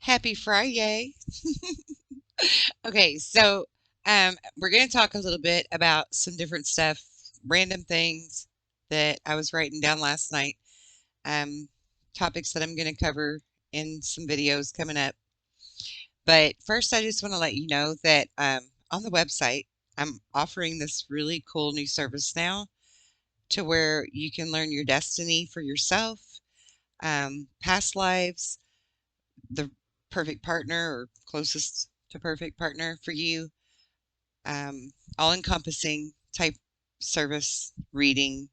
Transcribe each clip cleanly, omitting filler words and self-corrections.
Happy Friday. Okay, so we're going to talk a little bit about some different stuff, random things that I was writing down last night, um, topics that I'm going to cover in some videos coming up. But first, I just want to let you know that on the website, I'm offering this really cool new service now to where you can learn your destiny for yourself, past lives, the perfect partner or closest to perfect partner for you, all encompassing type service reading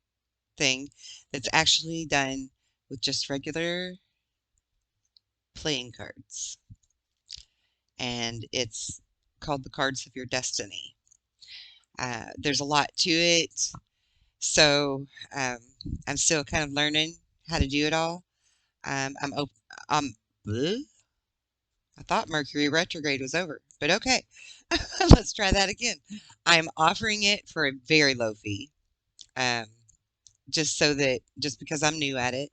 thing that's actually done with just regular playing cards. And it's called the Cards of Your Destiny. There's a lot to it. So um, I'm still kind of learning how to do it all. I'm open. Bleh? I thought Mercury retrograde was over, but okay. Let's try that again. I'm offering it for a very low fee. Um, just because I'm new at it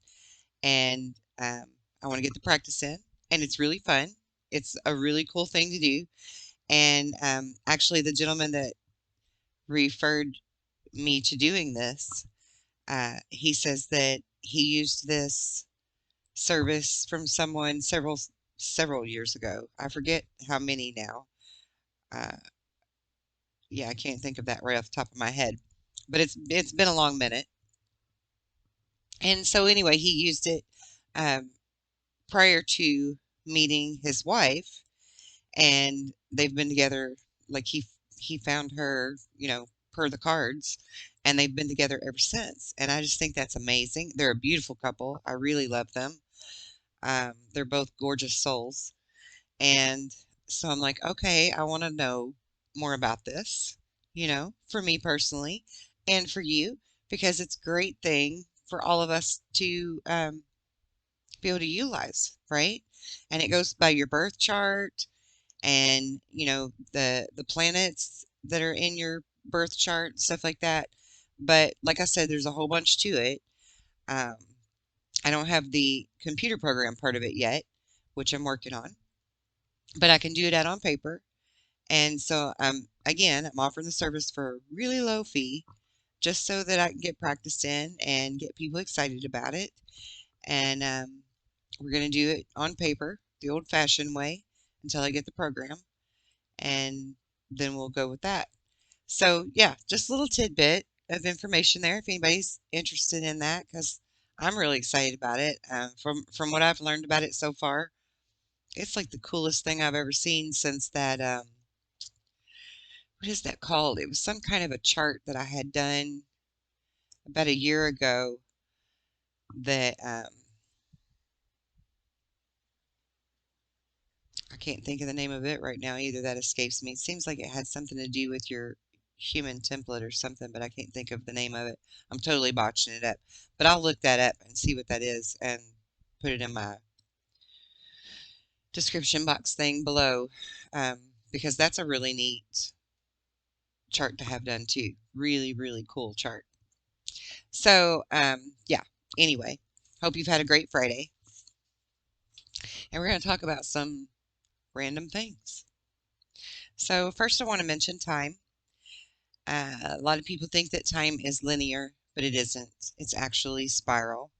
and I want to get the practice in, and it's really fun. It's a really cool thing to do. And actually, the gentleman that referred me to doing this, he says that he used this service from someone several years ago. I forget how many now. Uh, yeah, I can't think of that right off the top of my head, but it's been a long minute. And so anyway, he used it um, prior to meeting his wife, and they've been together. Like he found her, per the cards, and they've been together ever since. And I just think that's amazing. They're a beautiful couple. I really love them. They're both gorgeous souls, and so I'm like, okay, I want to know more about this. For me personally, and for you, because it's a great thing for all of us to be able to utilize, right? And it goes by your birth chart and, the planets that are in your birth chart, stuff like that. But like I said, there's a whole bunch to it. Um, I don't have the computer program part of it yet, which I'm working on, but I can do it out on paper. And so again, I'm offering the service for a really low fee just so that I can get practice in and get people excited about it. And we're going to do it on paper, the old fashioned way, until I get the program. And then we'll go with that. So, yeah, just a little tidbit of information there if anybody's interested in that, because I'm really excited about it. From what I've learned about it so far, it's like the coolest thing I've ever seen since that. What is that called? It was some kind of a chart that I had done about a year ago that I can't think of the name of it right now either. That escapes me. It seems like it had something to do with your human template or something, but I can't think of the name of it. I'm totally botching it up. But I'll look that up and see what that is and put it in my description box thing below, because that's a really neat chart to have done too. Really, really cool chart. So, yeah, anyway, hope you've had a great Friday. And we're going to talk about some random things. So, first, I want to mention time. A lot of people think that time is linear, but it isn't. It's actually spiral.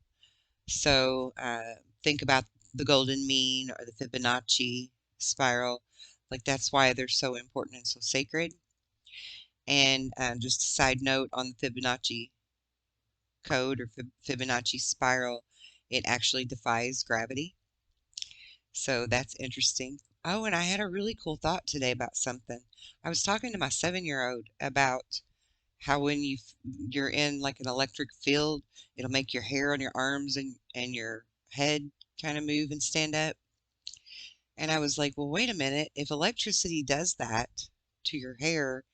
So, think about the golden mean or the Fibonacci spiral. Like, that's why they're so important and so sacred. And just a side note on the Fibonacci code or Fibonacci spiral, it actually defies gravity. So that's interesting. Oh, and I had a really cool thought today about something. I was talking to my 7-year-old about how when you're in like an electric field, it'll make your hair on your arms and your head kind of move and stand up. And I was like, well, wait a minute. If electricity does that to your hair,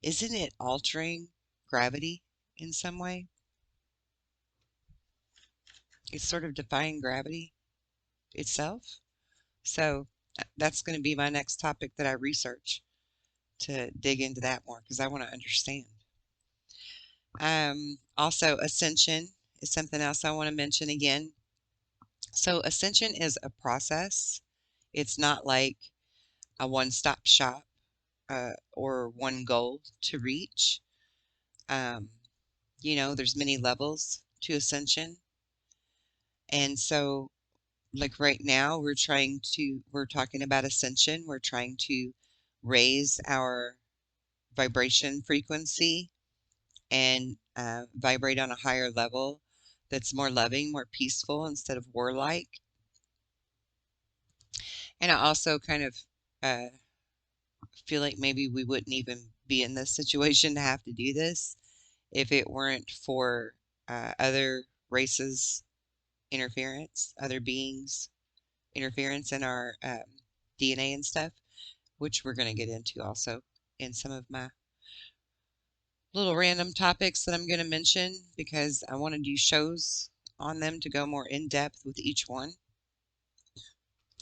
isn't it altering gravity in some way? It's sort of defying gravity itself. So that's going to be my next topic that I research to dig into that more because I want to understand. Also, Ascension is something else I want to mention again. So, Ascension is a process. It's not like a one-stop shop or one goal to reach. Um, there's many levels to ascension. And so, like right now, we're talking about ascension. We're trying to raise our vibration frequency and vibrate on a higher level that's more loving, more peaceful instead of warlike. And I also kind of uh, feel like maybe we wouldn't even be in this situation to have to do this if it weren't for other races' interference, other beings' interference in our DNA and stuff, which we're going to get into also in some of my little random topics that I'm going to mention because I want to do shows on them to go more in depth with each one.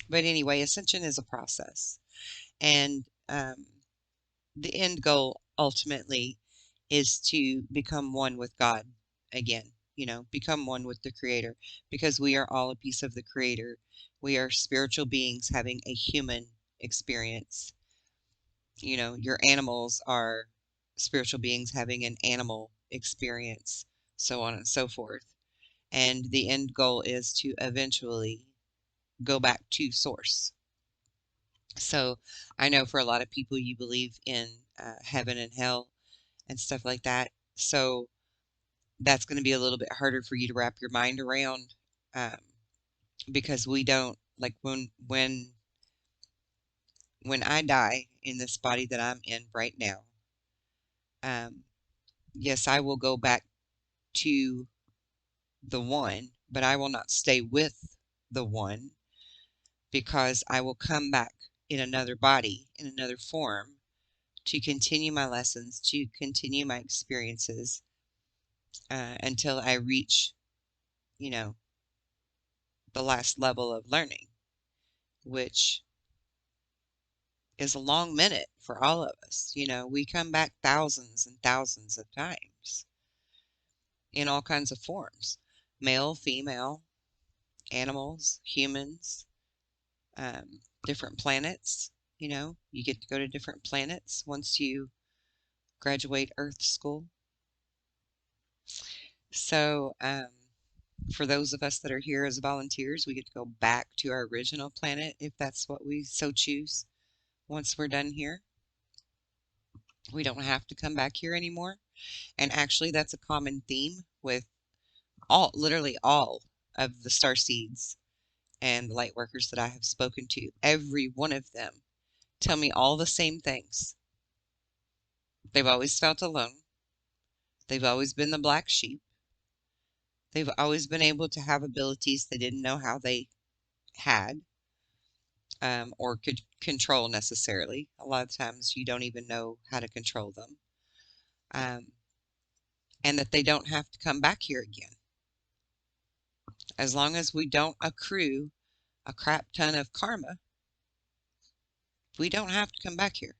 But anyway, ascension is a process. And the end goal ultimately is to become one with God again, become one with the Creator because we are all a piece of the Creator. We are spiritual beings having a human experience. Your animals are spiritual beings having an animal experience, so on and so forth. And the end goal is to eventually go back to source. So I know for a lot of people, you believe in heaven and hell and stuff like that. So that's going to be a little bit harder for you to wrap your mind around um, because we don't like when I die in this body that I'm in right now. Yes, I will go back to the one, but I will not stay with the one because I will come back in another body, in another form, to continue my lessons, to continue my experiences until I reach, you know, the last level of learning, which is a long minute for all of us. We come back thousands and thousands of times in all kinds of forms, male, female, animals, humans, different planets. You get to go to different planets once you graduate Earth school. So, for those of us that are here as volunteers, we get to go back to our original planet if that's what we so choose once we're done here. We don't have to come back here anymore. And actually, that's a common theme with literally all of the star seeds and the light workers that I have spoken to. Every one of them tell me all the same things. They've always felt alone. They've always been the black sheep. They've always been able to have abilities they didn't know how they had or could control necessarily. A lot of times you don't even know how to control them. And that they don't have to come back here again. As long as we don't accrue a crap ton of karma, we don't have to come back here.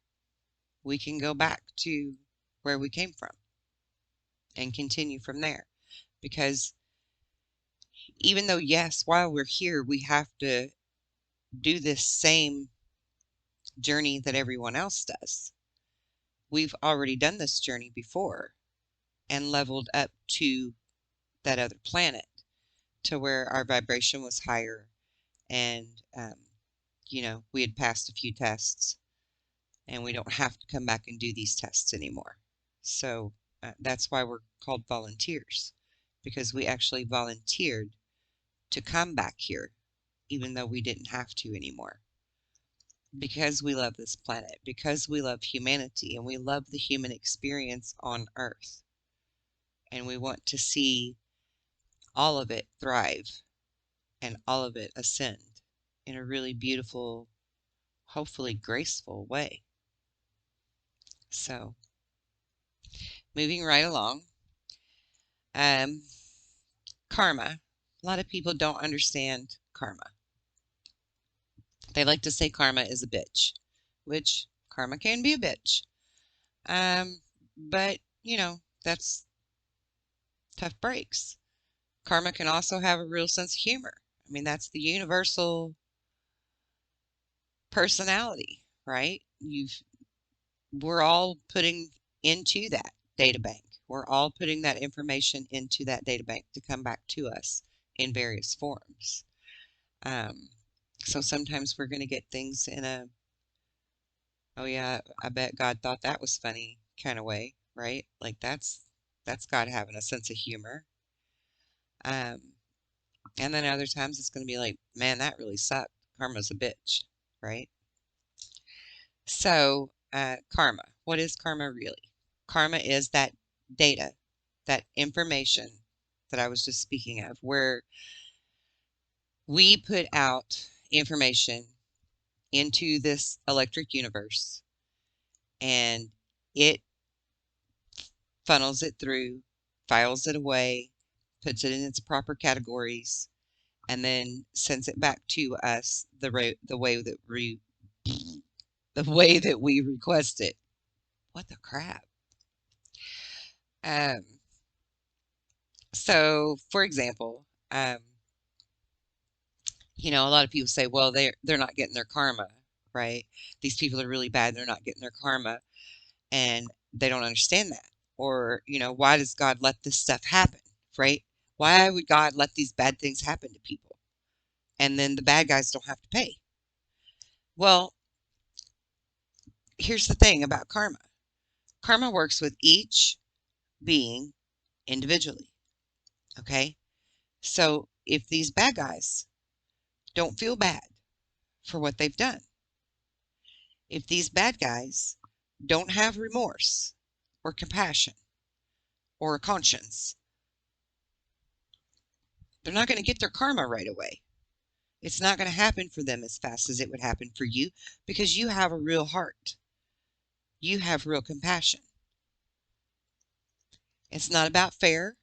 We can go back to where we came from and continue from there. Because even though, yes, while we're here, we have to do this same journey that everyone else does. We've already done this journey before and leveled up to that other planet to where our vibration was higher and, we had passed a few tests and we don't have to come back and do these tests anymore. So that's why we're called volunteers, because we actually volunteered to come back here, even though we didn't have to anymore. Because we love this planet, because we love humanity, and we love the human experience on Earth. And we want to see all of it thrive and all of it ascend in a really beautiful, hopefully graceful way. So, moving right along, karma. A lot of people don't understand karma. They like to say karma is a bitch, which karma can be a bitch. But, that's tough breaks. Karma can also have a real sense of humor. I mean, that's the universal personality, right? We're all putting into that data bank. We're all putting that information into that data bank to come back to us in various forms. Um, so sometimes we're going to get things in a, oh yeah, I bet God thought that was funny kind of way, right? Like that's God having a sense of humor. Um, and then other times it's going to be like, man, that really sucked. Karma's a bitch, right? So, karma. What is karma really? Karma is that data, that information that I was just speaking of, where we put out information into this electric universe and it funnels it through, files it away, puts it in its proper categories, and then sends it back to us the way that the way that we request it. What the crap? Um, so, for example, a lot of people say, well, they're not getting their karma, right? These people are really bad. They're not getting their karma, and they don't understand that. Or, why does God let this stuff happen, right? Why would God let these bad things happen to people? And then the bad guys don't have to pay. Well, here's the thing about karma. Karma works with each being individually, okay? So if these bad guys don't feel bad for what they've done, if these bad guys don't have remorse or compassion or a conscience, they're not going to get their karma right away. It's not going to happen for them as fast as it would happen for you because you have a real heart. You have real compassion. It's not about fair.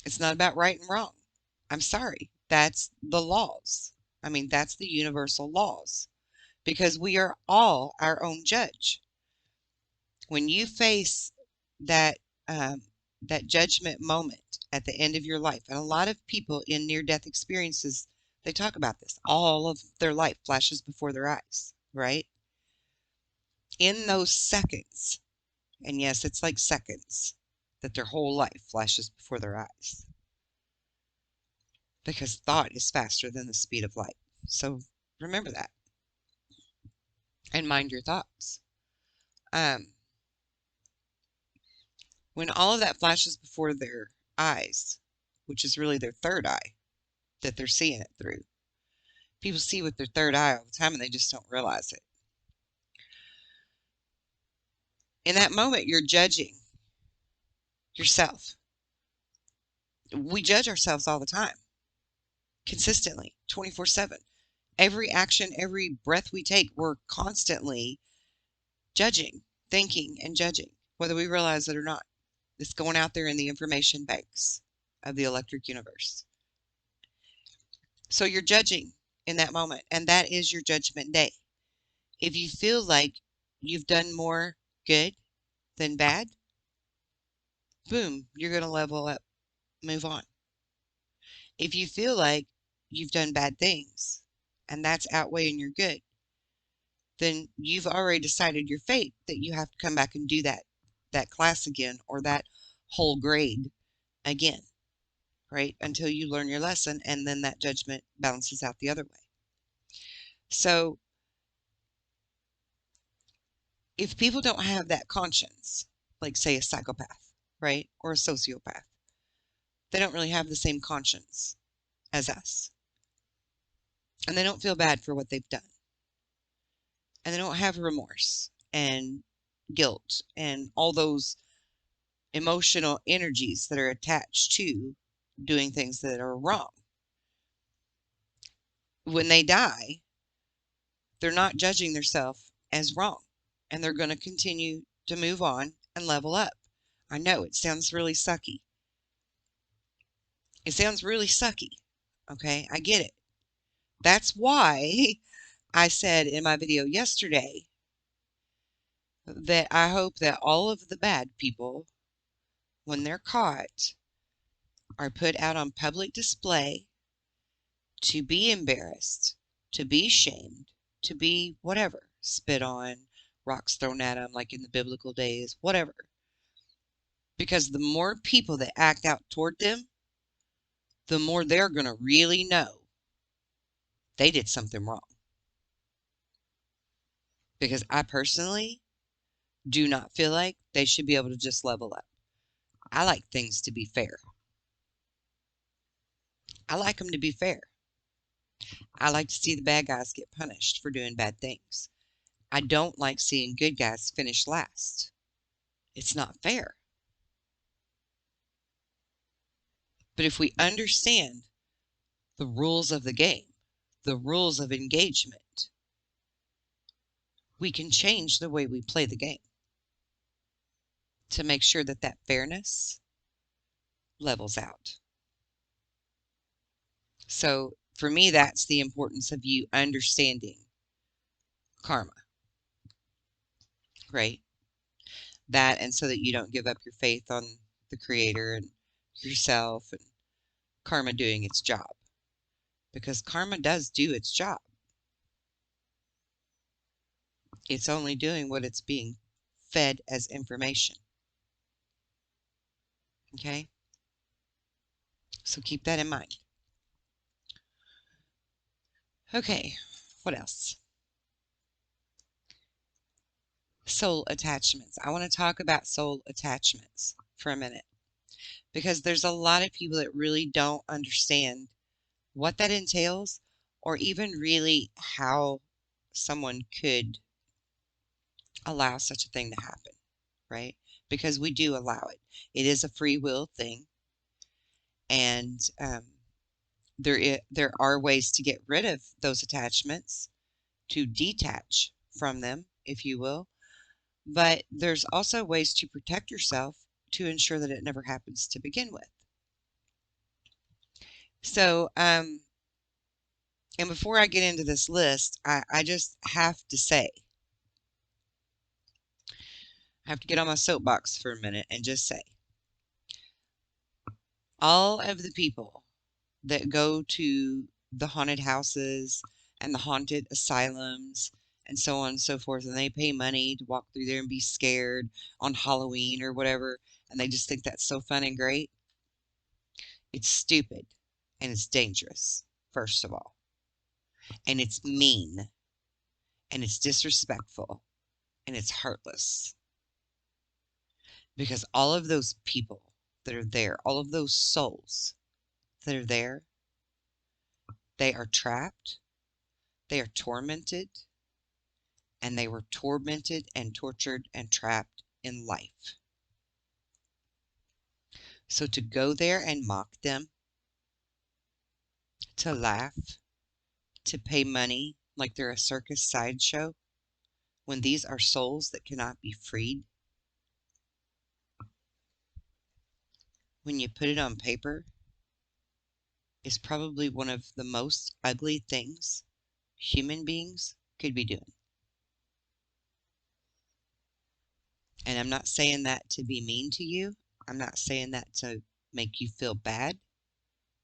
It's not about right and wrong. I'm sorry. That's the laws. I mean, that's the universal laws because we are all our own judge. When you face that um, that judgment moment at the end of your life, and a lot of people in near-death experiences, they talk about this. All of their life flashes before their eyes, right? In those seconds, and yes, it's like seconds, that their whole life flashes before their eyes. Because thought is faster than the speed of light. So remember that and mind your thoughts. Um, when all of that flashes before their eyes, which is really their third eye that they're seeing it through. People see with their third eye all the time and they just don't realize it. In that moment, you're judging yourself. We judge ourselves all the time, consistently, 24/7. Every action, every breath we take, we're constantly judging, thinking, and judging, whether we realize it or not. It's going out there in the information banks of the electric universe. So you're judging in that moment, and that is your judgment day. If you feel like you've done more good than bad, boom, you're going to level up, move on. If you feel like you've done bad things and that's outweighing your good, then you've already decided your fate that you have to come back and do that class again or that whole grade again, right? Until you learn your lesson and then that judgment balances out the other way. So if people don't have that conscience, like say a psychopath, right? Or a sociopath, they don't really have the same conscience as us. And they don't feel bad for what they've done. And they don't have remorse and guilt and all those emotional energies that are attached to doing things that are wrong. When they die, they're not judging themselves as wrong. And they're going to continue to move on and level up. I know it sounds really sucky. It sounds really sucky. Okay, I get it. That's why I said in my video yesterday that I hope that all of the bad people, when they're caught, are put out on public display to be embarrassed to be shamed, to be whatever, spit on, rocks thrown at them like in the biblical days, whatever. Because the more people that act out toward them, the more they're going to really know they did something wrong. Because I personally do not feel like they should be able to just level up. I like things to be fair. I like them to be fair. I like to see the bad guys get punished for doing bad things. I don't like seeing good guys finish last. It's not fair. But if we understand the rules of the game, the rules of engagement, we can change the way we play the game to make sure that that fairness levels out. So for me, that's the importance of you understanding karma, right? That, and so that you don't give up your faith on the creator and yourself and karma doing its job. Because karma does do its job. It's only doing what it's being fed as information. Okay? So keep that in mind. Okay, what else? Soul attachments. I want to talk about soul attachments for a minute. Because there's a lot of people that really don't understand what that entails, or even really how someone could allow such a thing to happen, right? Because we do allow it. It is a free will thing, and there are ways to get rid of those attachments, to detach from them, if you will, but there's also ways to protect yourself to ensure that it never happens to begin with. So, and before I get into this list, I just have to say, I have to get on my soapbox for a minute and just say, all of the people that go to the haunted houses and the haunted asylums and so on and so forth, and they pay money to walk through there and be scared on Halloween or whatever, and they just think that's so fun and great, it's stupid and it's dangerous, first of all. And it's mean and it's disrespectful and it's heartless. Because all of those people that are there, all of those souls that are there, they are trapped, they are tormented, and they were tormented and tortured and trapped in life. So to go there and mock them, to laugh, to pay money like they're a circus sideshow, when these are souls that cannot be freed, when you put it on paper, is probably one of the most ugly things human beings could be doing. And I'm not saying that to be mean to you. I'm not saying that to make you feel bad,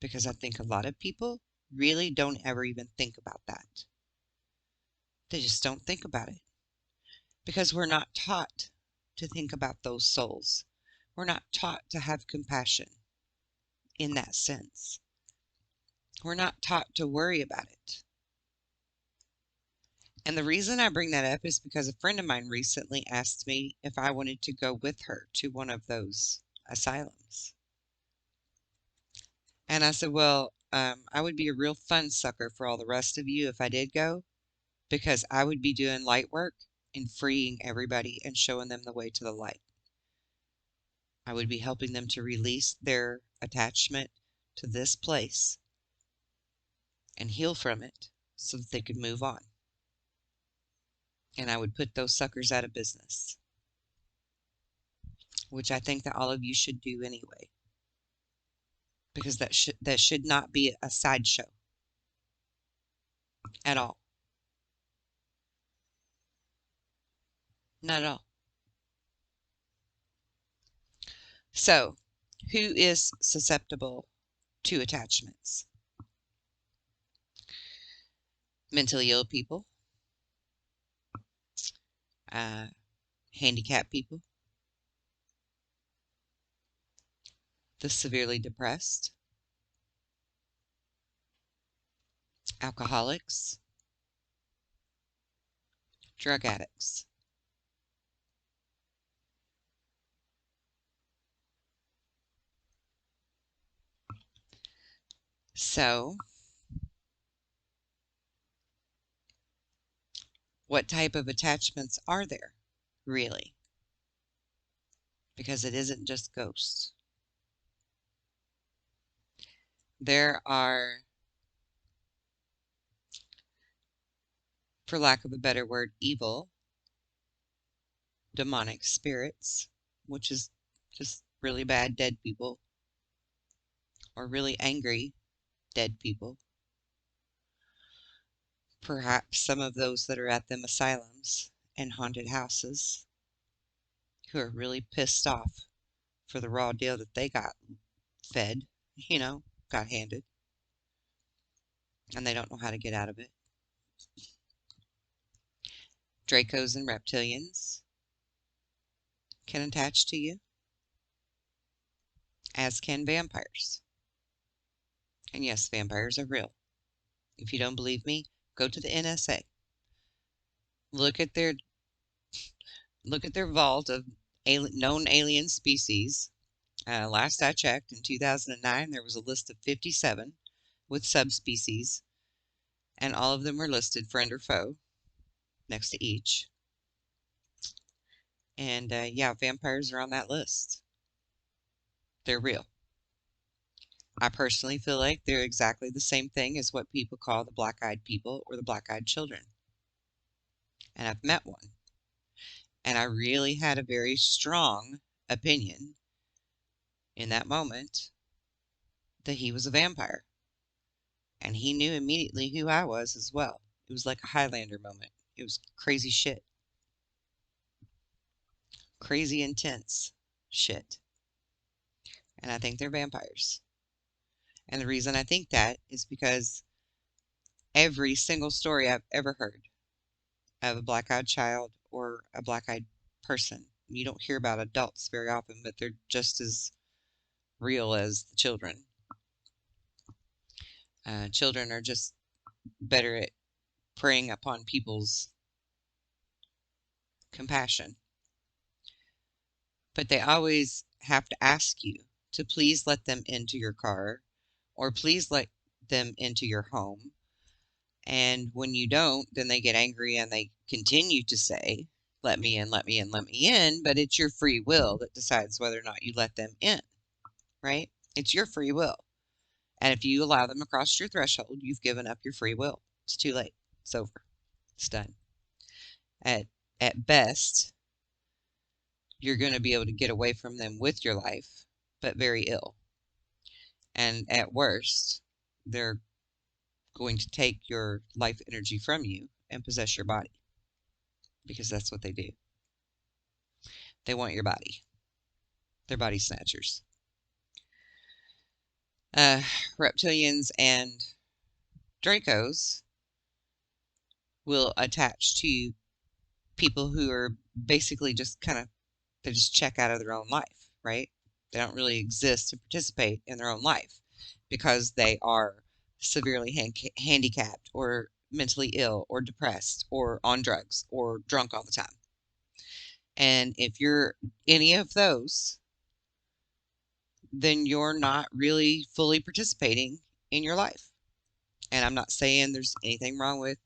because I think a lot of people really don't ever even think about that. They just don't think about it because we're not taught to think about those souls. We're not taught to have compassion in that sense. We're not taught to worry about it. And the reason I bring that up is because a friend of mine recently asked me if I wanted to go with her to one of those asylums. And I said, well, I would be a real fun sucker for all the rest of you if I did go, because I would be doing light work and freeing everybody and showing them the way to the light. I would be helping them to release their attachment to this place and heal from it so that they could move on. And I would put those suckers out of business, which I think that all of you should do anyway, because that should not be a sideshow at all. Not at all. So, who is susceptible to attachments? mentally ill people, handicapped people, the severely depressed, alcoholics, drug addicts. So, what type of attachments are there, really? Because it isn't just ghosts. There are, for lack of a better word, evil, demonic spirits, which is just really bad dead people, or really angry dead people. Perhaps some of those that are at them asylums and haunted houses who are really pissed off for the raw deal that they got fed, got handed, and they don't know how to get out of it. Dracos and reptilians can attach to you, as can vampires. And yes, vampires are real. If you don't believe me, go to the NSA. Look at their vault of known alien species. Last I checked, in 2009, there was a list of 57 with subspecies, and all of them were listed friend or foe next to each. And yeah, vampires are on that list. They're real. I personally feel like they're exactly the same thing as what people call the black-eyed people or the black-eyed children. And I've met one. And I really had a very strong opinion in that moment that he was a vampire. And he knew immediately who I was as well. It was like a Highlander moment. It was crazy shit. Crazy intense shit. And I think they're vampires. And the reason I think that is because every single story I've ever heard of a black-eyed child or a black-eyed person, you don't hear about adults very often, but they're just as real as the children. Children are just better at preying upon people's compassion. But they always have to ask you to please let them into your car or please let them into your home. And when you don't, then they get angry and they continue to say, let me in, let me in, let me in. But it's your free will that decides whether or not you let them in, right? It's your free will. And if you allow them across your threshold, you've given up your free will. It's too late. It's over. It's done. At best, you're going to be able to get away from them with your life, but very ill. And at worst, they're going to take your life energy from you and possess your body. Because that's what they do. They want your body. They're body snatchers. Reptilians and Dracos will attach to people who are basically just they just check out of their own life, right? They don't really exist to participate in their own life because they are severely handicapped or mentally ill or depressed or on drugs or drunk all the time. And if you're any of those, then you're not really fully participating in your life. And I'm not saying there's anything wrong with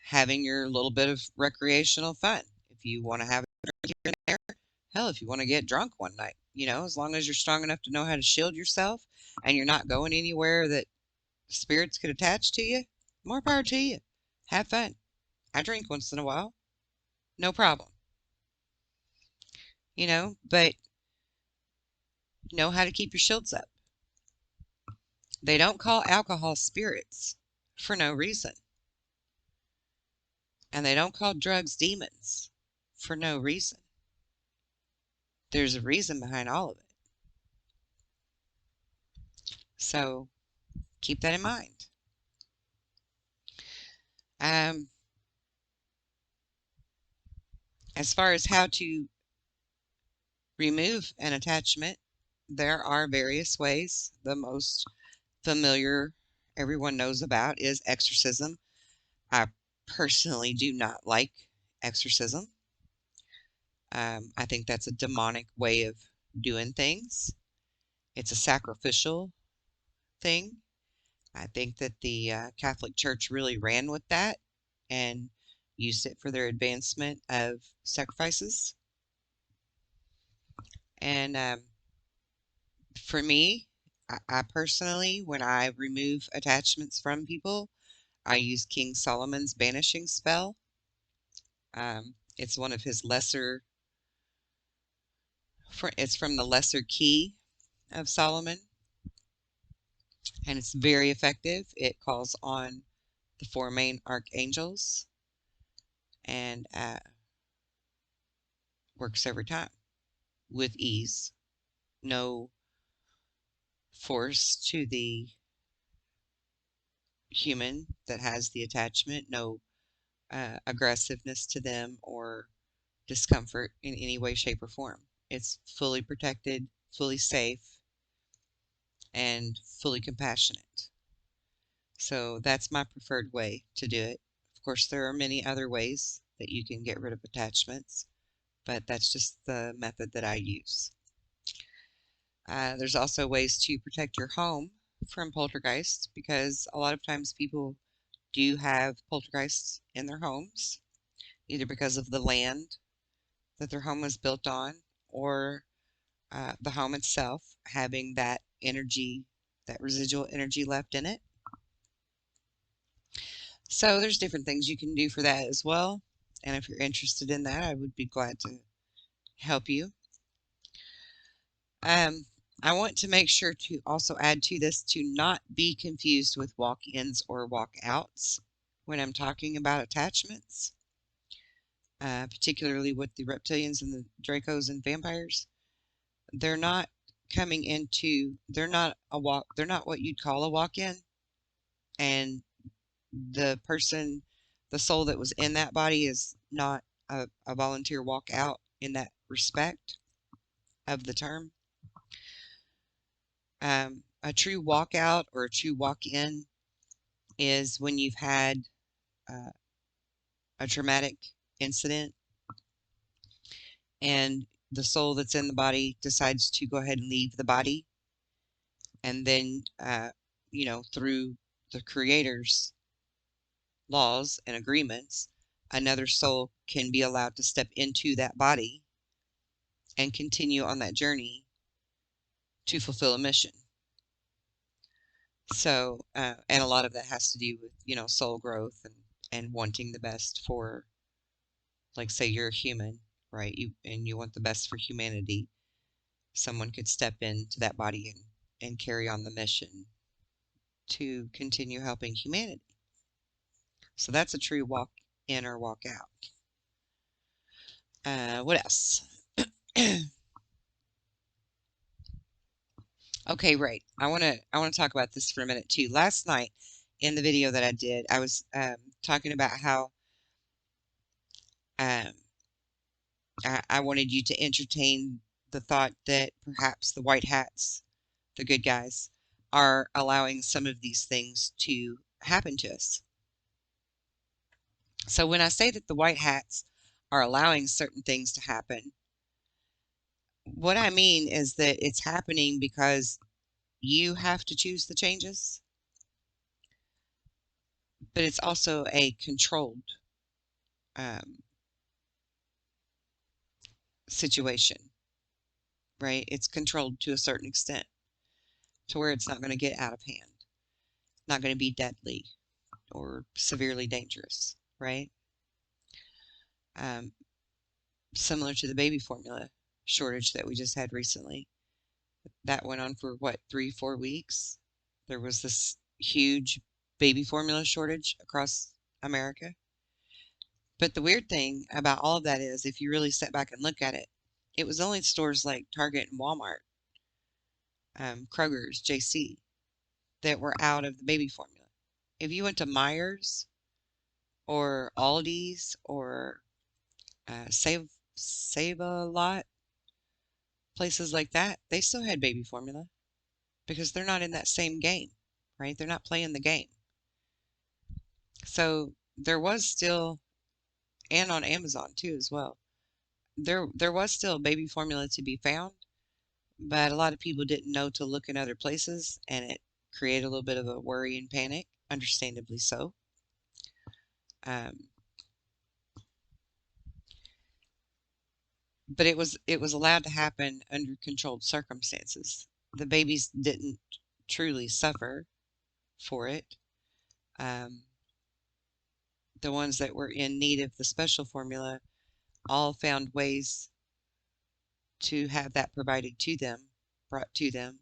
having your little bit of recreational fun. If you want to have a drink here and there, hell, if you want to get drunk one night, as long as you're strong enough to know how to shield yourself and you're not going anywhere that spirits could attach to you, more power to you. Have fun. I drink once in a while. No problem. But know how to keep your shields up. They don't call alcohol spirits for no reason. And they don't call drugs demons for no reason. There's a reason behind all of it. So keep that in mind. Um, as far as how to remove an attachment, there are various ways. The most familiar everyone knows about is exorcism. I personally do not like exorcism. I think that's a demonic way of doing things. It's a sacrificial thing. I think that the Catholic Church really ran with that and used it for their advancement of sacrifices. And for me, I personally, when I remove attachments from people, I use King Solomon's banishing spell. It's one of his lesser, it's from the lesser key of Solomon, and it's very effective. It calls on the four main archangels and works every time with ease. No force to the human that has the attachment, no aggressiveness to them or discomfort in any way, shape, or form. It's fully protected, fully safe, and fully compassionate. So that's my preferred way to do it. Of course, there are many other ways that you can get rid of attachments, but that's just the method that I use. There's also ways to protect your home from poltergeists because a lot of times people do have poltergeists in their homes, either because of the land that their home was built on or the home itself having that energy, that residual energy left in it. So there's different things you can do for that as well. And if you're interested in that, I would be glad to help you. I want to make sure to also add to this to not be confused with walk-ins or walk-outs when I'm talking about attachments, particularly with the reptilians and the Dracos and vampires. They're not coming into, they're not what you'd call a walk-in, and the person, the soul that was in that body is not a volunteer walk-out in that respect of the term. A true walkout or a true walk-in is when you've had uh, a traumatic incident and the soul that's in the body decides to go ahead and leave the body, and then through the creator's laws and agreements, another soul can be allowed to step into that body and continue on that journey to fulfill a mission. So, and a lot of that has to do with, soul growth and wanting the best for, like, say you're a human, right? You want the best for humanity. Someone could step into that body and carry on the mission to continue helping humanity. So that's a true walk in or walk out. What else? Okay, right. I want to talk about this for a minute too. Last night in the video that I did, I was talking about how um, I wanted you to entertain the thought that perhaps the white hats, the good guys, are allowing some of these things to happen to us. So when I say that the white hats are allowing certain things to happen, what I mean is that it's happening because you have to choose the changes, but it's also a controlled um, situation, right? It's controlled to a certain extent to where it's not going to get out of hand, not going to be deadly or severely dangerous, right? Um, Similar to the baby formula shortage that we just had recently. That went on for what, 3, 4 weeks? There was this huge baby formula shortage across America. But the weird thing about all of that is, if you really step back and look at it, it was only stores like Target and Walmart, Kroger's, JC, that were out of the baby formula. If you went to Myers, or Aldi's or Save a Lot, places like that, they still had baby formula because they're not in that same game, right? They're not playing the game. So there was still, and on Amazon too as well, there was still baby formula to be found, but a lot of people didn't know to look in other places, and it created a little bit of a worry and panic, understandably so. But it was allowed to happen under controlled circumstances. The babies didn't truly suffer for it. Um, the ones that were in need of the special formula all found ways to have that provided to them, brought to them.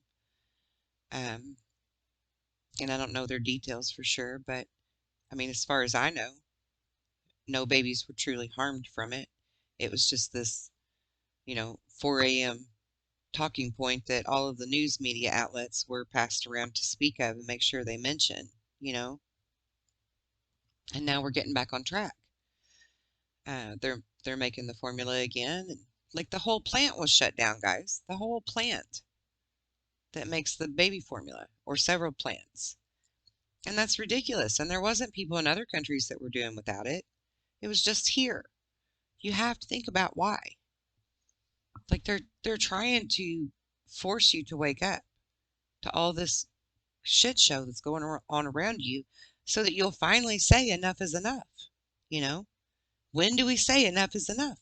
Um, and I don't know their details for sure, but I mean, as far as I know, no babies were truly harmed from it. It was just this, 4 a.m. talking point that all of the news media outlets were passed around to speak of and make sure they mention, you know. And now we're getting back on track. They're making the formula again, and like the whole plant was shut down, guys. The whole plant that makes the baby formula, or several plants. And that's ridiculous. And there wasn't people in other countries that were doing without it. It was just here. You have to think about why. Like they're trying to force you to wake up to all this shit show that's going on around you so that you'll finally say enough is enough. You know? When do we say enough is enough?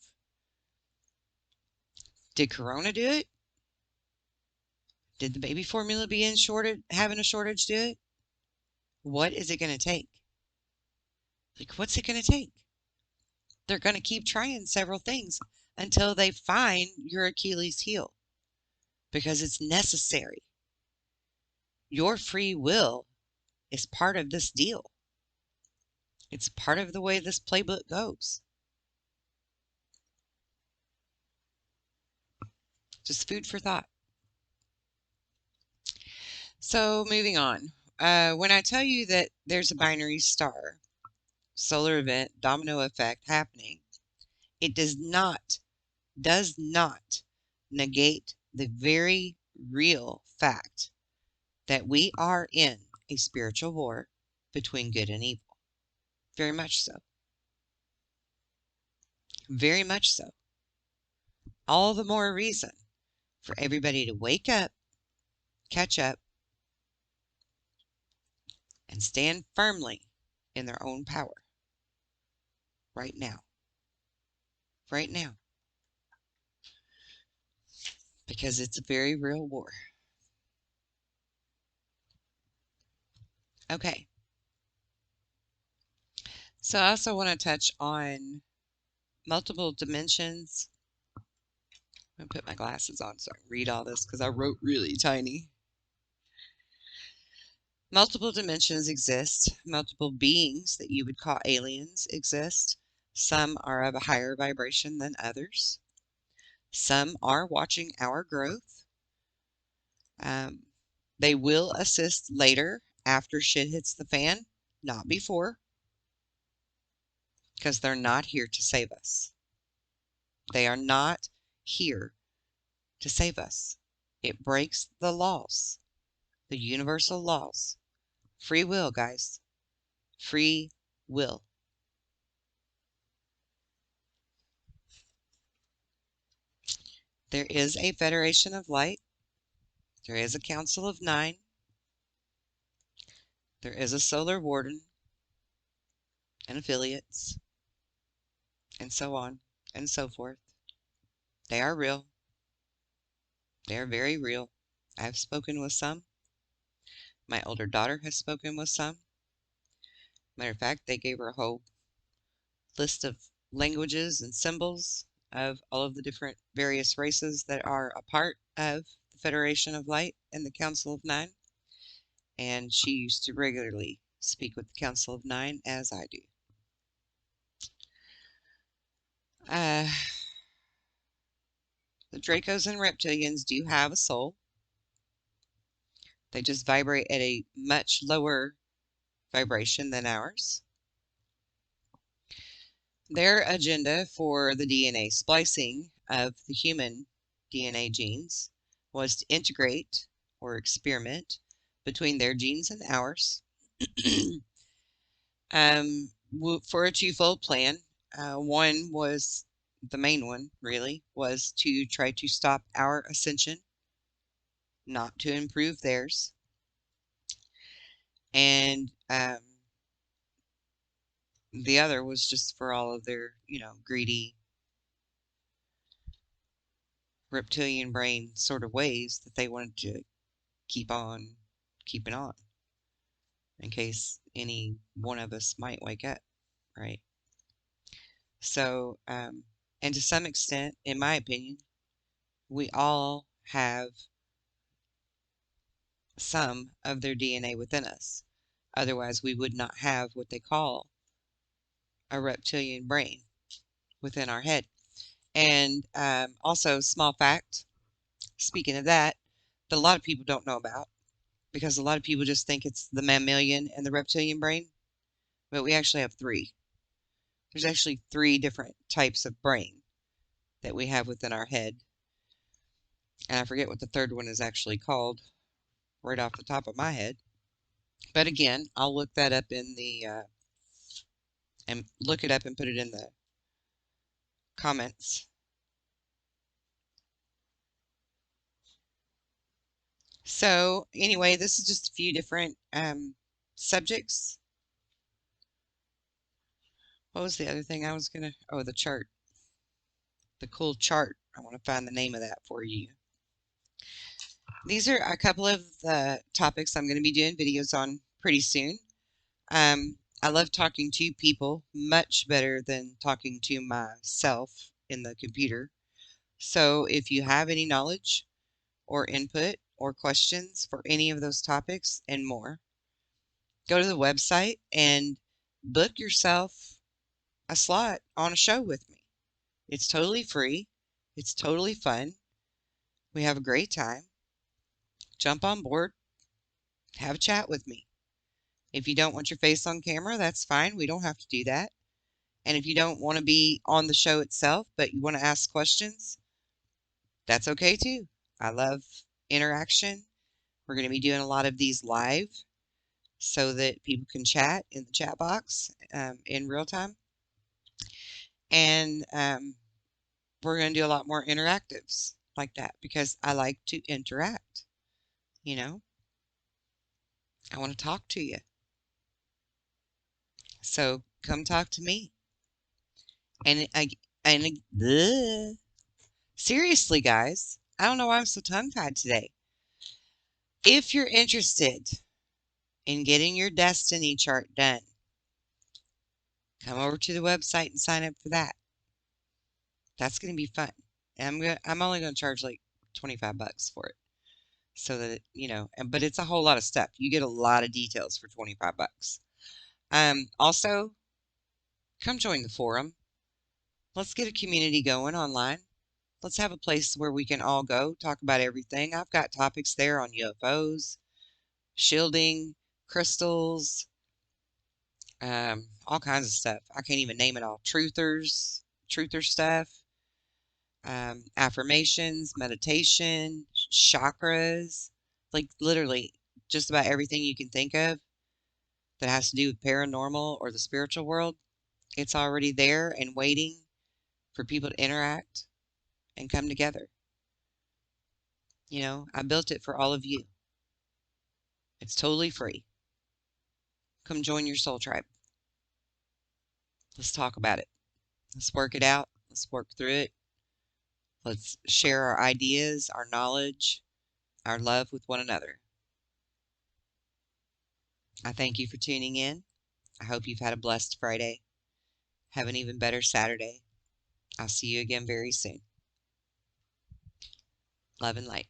Did Corona do it? Did the baby formula having a shortage do it? What is it going to take? Like, what's it going to take? They're going to keep trying several things until they find your Achilles heel because it's necessary. Your free will is part of this deal. It's part of the way this playbook goes. Just food for thought. So moving on. When I tell you that there's a binary star, solar event, domino effect happening, it does not negate the very real fact that we are in a spiritual war between good and evil. Very much so. Very much so. All the more reason for everybody to wake up, catch up, and stand firmly in their own power. Right now. Right now. Because it's a very real war. Okay. So I also want to touch on multiple dimensions. I'm going to put my glasses on so I can read all this because I wrote really tiny. Multiple dimensions exist. Multiple beings that you would call aliens exist. Some are of a higher vibration than others. Some are watching our growth. They will assist later after shit hits the fan, not before, because they're not here to save us. They are not here to save us. It breaks the laws, the universal laws. Free will, guys. Free will. There is a Federation of Light. There is a Council of Nine. There is a Solar Warden and affiliates, and so on and so forth. They are real. They are very real. I've spoken with some. My older daughter has spoken with some. Matter of fact, they gave her a whole list of languages and symbols of all of the different various races that are a part of the Federation of Light and the Council of Nine. And she used to regularly speak with the Council of Nine, as I do. The Dracos and Reptilians do have a soul. They just vibrate at a much lower vibration than ours. Their agenda for the DNA splicing of the human DNA genes was to integrate or experiment between their genes and ours for a twofold plan. One was the main one, really, was to try to stop our ascension, not to improve theirs. And the other was just for all of their, greedy reptilian brain sort of ways that they wanted to keep on keeping on in case any one of us might wake up, right? So, and to some extent, in my opinion, we all have some of their DNA within us. Otherwise, we would not have what they call a reptilian brain within our head. And also, small fact, speaking of that a lot of people don't know about, because a lot of people just think it's the mammalian and the reptilian brain, but we actually have three. There's actually three different types of brain that we have within our head. And I forget what the third one is actually called right off the top of my head. But again, I'll look that up in the, and look it up and put it in the comments. So anyway, this is just a few different subjects. What was the other thing I was going to, oh, the chart. The cool chart. I want to find the name of that for you. These are a couple of the topics I'm going to be doing videos on pretty soon. I love talking to people much better than talking to myself in the computer. So if you have any knowledge or input or questions for any of those topics and more, go to the website and book yourself a slot on a show with me. It's totally free. It's totally fun. We have a great time. Jump on board. Have a chat with me. If you don't want your face on camera, that's fine. We don't have to do that. And if you don't want to be on the show itself, but you want to ask questions, that's okay too. I love interaction. We're going to be doing a lot of these live so that people can chat in the chat box in real time. And we're going to do a lot more interactives like that because I like to interact. You know, I want to talk to you. So come talk to me. And seriously, guys, I don't know why I'm so tongue-tied today. If you're interested in getting your destiny chart done, come over to the website and sign up for that. That's going to be fun. And I'm only going to charge like 25 bucks for it. So that, but it's a whole lot of stuff. You get a lot of details for 25 bucks. Also, come join the forum. Let's get a community going online. Let's have a place where we can all go talk about everything. I've got topics there on UFOs, shielding, crystals, all kinds of stuff. I can't even name it all. Truther stuff, affirmations, meditation, chakras, like literally just about everything you can think of that has to do with paranormal or the spiritual world. It's already there and waiting for people to interact and come together. I built it for all of you. It's totally free. Come join your soul tribe. Let's talk about it. Let's work it out. Let's work through it. Let's share our ideas, our knowledge, our love with one another. I thank you for tuning in. I hope you've had a blessed Friday. Have an even better Saturday. I'll see you again very soon. Love and light.